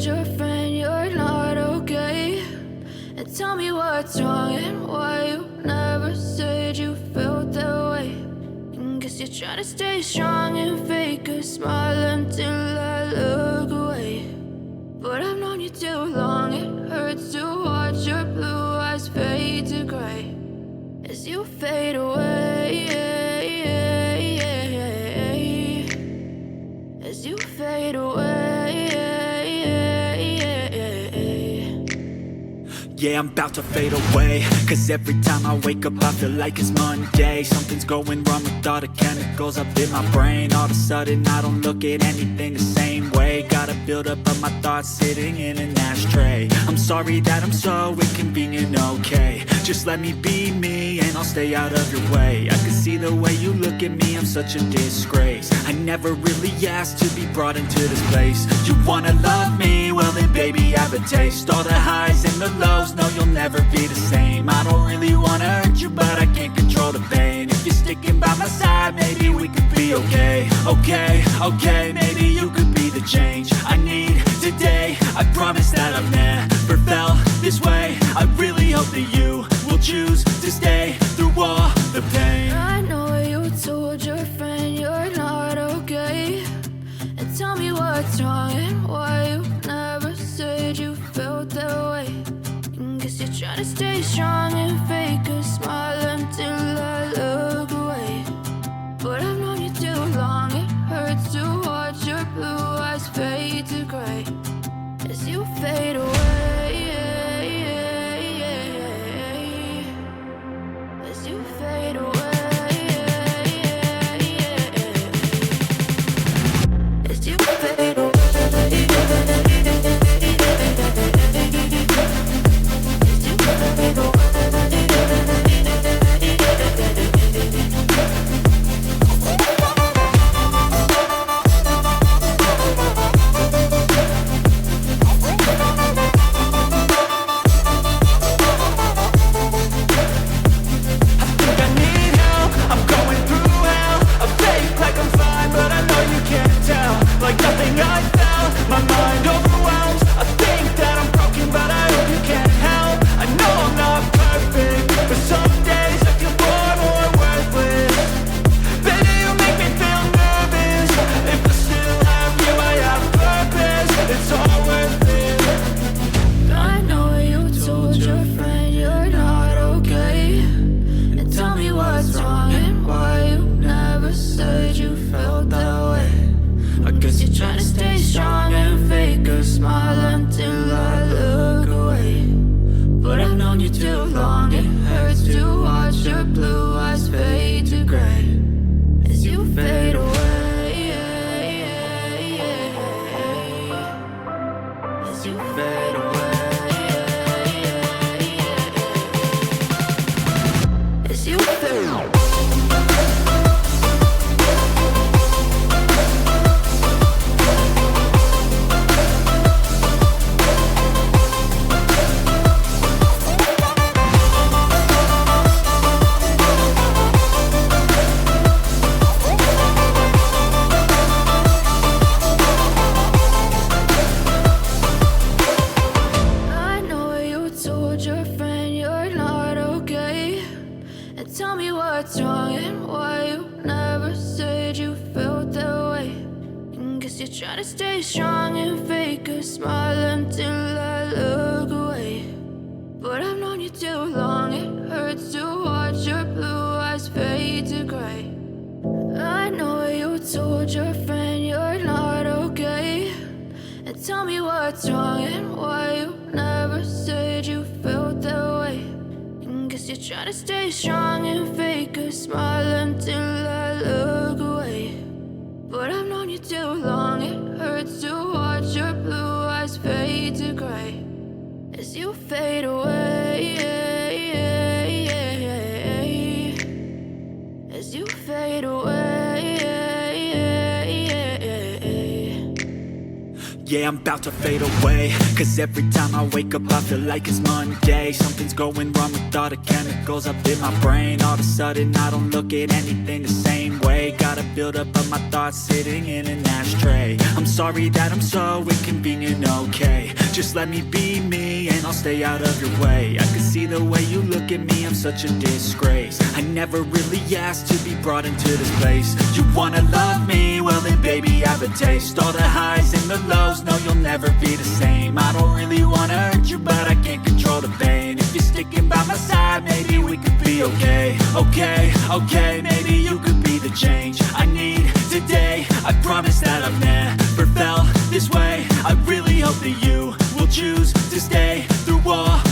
told your friend you're not okay? And tell me what's wrong and why you never said you felt that way. And guess you're trying to stay strong and fake a smile until I look away. But I've known you too long, it hurts to watch your blue eyes fade to gray as you fade away, as you fade away. Yeah, I'm about to fade away, cause every time I wake up I feel like it's Monday. Something's going wrong with all the chemicals up in my brain. All of a sudden I don't look at anything the same way. Gotta build up of my thoughts sitting in an ashtray. I'm sorry that I'm so inconvenient, okay? Just let me be me and I'll stay out of your way. I can see the way you look at me, I'm such a disgrace. I never really asked to be brought into this place. You wanna love me? Well then baby have a taste. All the highs and the lows, no you'll never be the same. I don't really wanna hurt you but I can't control the pain. If you're sticking by my side maybe we could be okay. Okay, maybe you could be the change I need today. I promise that I've never felt this way. I really hope that you will choose to stay through all the pain. I know you told your friend you're not okay. And tell me what's wrong and why you never said you felt that way. And guess you're trying to stay strong and fake a smile until I look away. But I've known you too long, it hurts to watch your blue eyes fade to gray as you fade away, as you fade away, as you fade away. Try to stay strong and fake a smile until I look away. But I've known you too long, it hurts to watch your blue eyes fade to gray as you fade away, as you fade away. Yeah, I'm about to fade away, cause every time I wake up I feel like it's Monday. Something's going wrong with all the chemicals up in my brain. All of a sudden I don't look at anything the same way. Gotta buildup of my thoughts sitting in an ashtray. I'm sorry that I'm so inconvenient, okay. Just let me be me and I'll stay out of your way. I can see the way you look at me, I'm such a disgrace. I never really asked to be brought into this place. You wanna love me? Well then baby, have a taste. All the highs and the lows, no you'll never be the same. I don't really wanna hurt you, but I can't control the pain. If you're sticking by my side, maybe we could be okay. Okay, maybe you could be the change I need today. I promise that I've never felt this way. I really hope that you will choose to stay through all